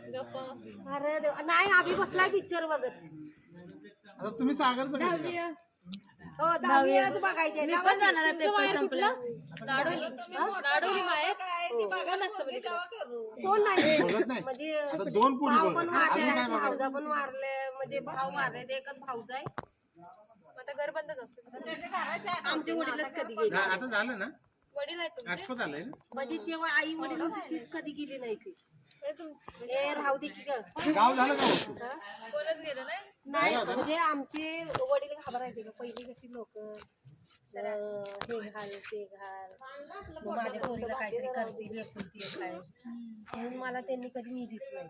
अरे नाही आम्ही बसलाय पिक्चर बघत. आता तुम्ही सागरचं हो 10वी बघायचे. मी पण जाणार आहे. पेपर संपला. लाडोली बाहेर कोण नाही बघत नाही. म्हणजे आता दोन पुढे भाऊ पण मारले, भाऊजा पण मारले, म्हणजे भाऊ मारले, एकच भाऊजा आहे. आता घर बंदच असतं. आमचे वडीलच कधी गेले. आता झालं ना वडील आहेत तुमचे. आठवत आलंय ना. म्हणजे जेव्हा आई वडील होती तीच कधी गेली नाही ती. ए राहू दे की ग. गाव झालं का वस्तू? कोणच गेलं नाही. नाही म्हणजे आमचे वडील घाबरायचे का पहिली कशी लोक हे घाल ते घाल मग माझ्या पोरीला काहीतरी करतील एकुलती एक आहे म्हणून मला त्यांनी कधी निधीच नाही.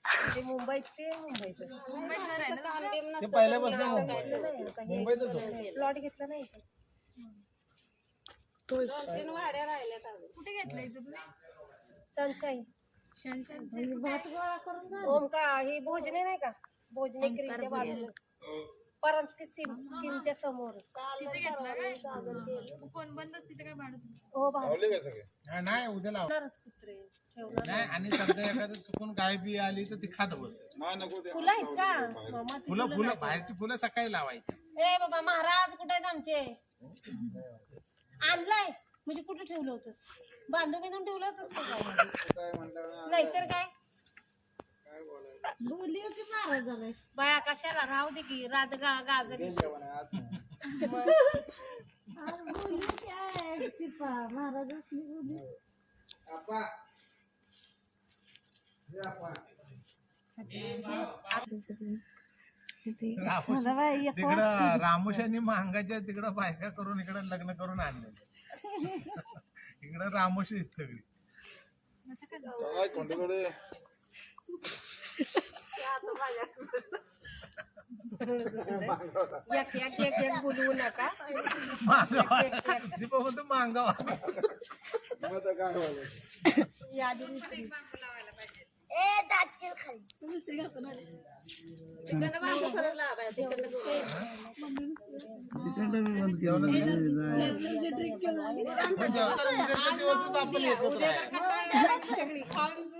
म्हणजे मुंबईत ते मुंबईत घर आहे ना. ते पहिल्यापासून मुंबईतच प्लॉट घेतला नाही कुठे घेतलं इथं तुम्ही? सनशाईन शनशान. ओमका ही भोजने नाही का भोजने क्रीमच्या बाजूला परांजकी स्कीमच्या समोर तिथे घेतलं काय? कोण बंदच तिथे काय भाडं? हो भाऊ नाही उद्या लाव कुत्रे ठेवणार नाही. आणि समजा एखादं चुकून गाय बी आली तर ती खात बस. फुलं आहेत का मग ती फुलं फुलं बाहेरची फुलं सकाळी लावायची. ए बाबा महाराज कुठे आहेत आमचे आणलाय म्हणजे कुठे ठेवलं होतं बांधून बिंदून ठेवलं होतं नाहीतर काय बोलली होती महाराज बाया कशाला राहू दे की रात गाजर तिकडं रामोशानी महागाच्या तिकडं बायका करून इकडं लग्न करून आणले. इकडं रामोशी सगळी एक बोलवू नका दीपा म्हणतो मांगावा. यादी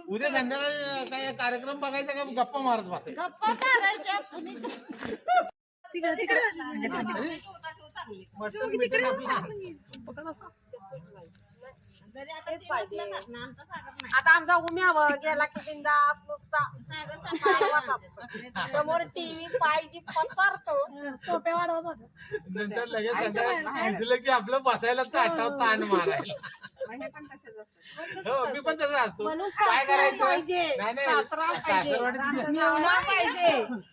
उद्या संध्याकाळी काय कार्यक्रम बघायचा का गप्पा मारत बसायचा? गप्पा मारायच्या आता आमचा उम्या गेला की बिंदास नुसता समोर टीव्ही पाहिजे पसरतो सोप्या वाढवत नंतर लगेच संध्याकाळी शिजलं की आपलं बसायला ताटावर ताण मारायला. हो मी पण तसं असतो. काय करायचं नाही नाही सासरवाडीत मेवण्या पाहिजे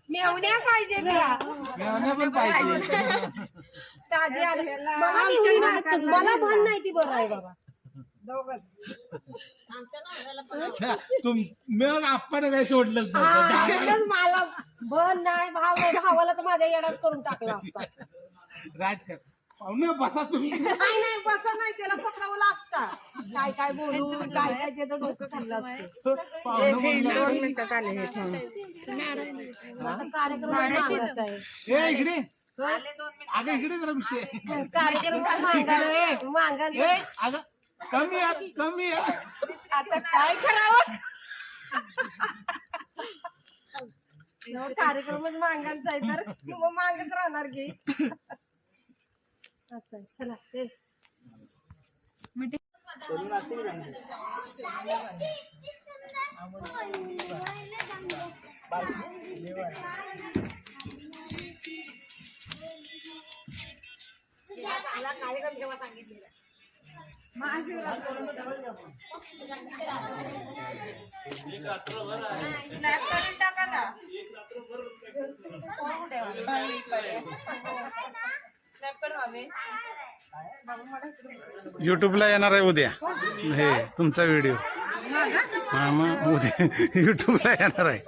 मेवण्या पाहिजे मेवण्या पण पाहिजे. मला म्हण नाही ती बरं आहे बाबा मग आपण काही सोडलंच नाही. मला बन नाही भाव नाही भावाला तर माझ्या येड्यात करून टाकला असता. राजकारण पाहुणे बसा तुम्ही. नाही नाही बसा नाही त्याला पकडावं लागतं काय काय बोलू काय काय त्याचं डोकं खाल्लं असतं. कार्यक्रम मागायचा आहे. ए इकडे अगं इकडे जरा विषय कार्यक्रम मागायचा ए अगं कमी आहे कमी आहे. आता काय करावं कार्यक्रमच मागायचा आहे तर मग मागत राहणार की असं चला ते कार्यक्रम जेव्हा सांगितलेला स्नॅप करून टाका ना स्नॅप करून युट्यूबला येणार आहे उद्या हे तुमचा व्हिडिओ. हा मग उद्या युट्यूबला येणार आहे.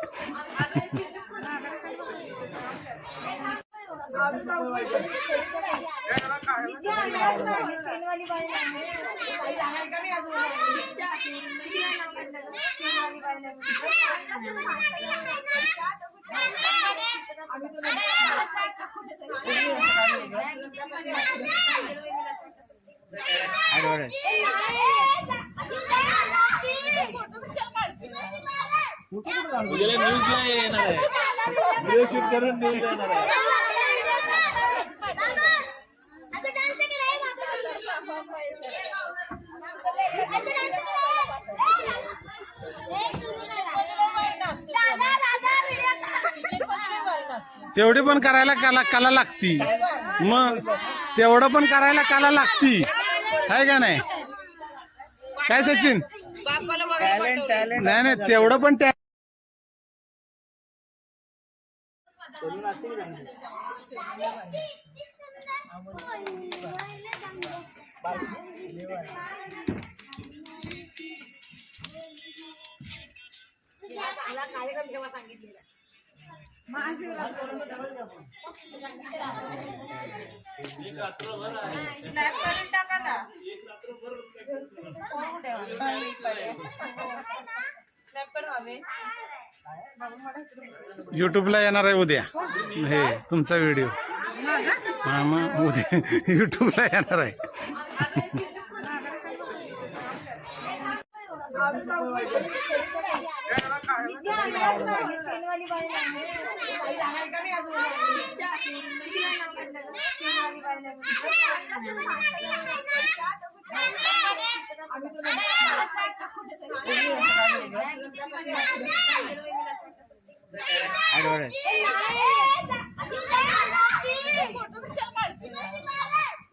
I उद्याला न्यूजला येणार आहे. व्हिडिओ शूट करून न्यूजला येणार आहे. तेवढी पण करायला कला लागती, मग तेवढं पण करायला कला लागती, आहे का नाही? काय सचिन? नाही नाही, तेवढं पण युट्यूबला येणार आहे उद्या हे तुमचा व्हिडिओ. हा मग उद्या युट्यूबला येणार आहे.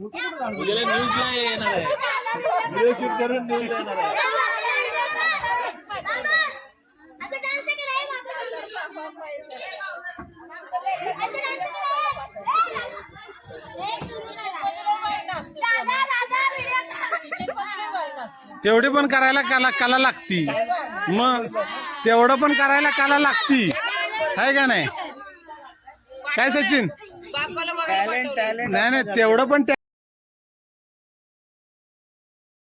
उद्याला न्यूजला येणार आहे. व्हिडिओ शूट करून न्यूजला येणार आहे. तेवढी पण करायला कला लागती, मग तेवढं पण करायला कला लागती, आहे का नाही? काय सचिन? नाही नाही, तेवढं पण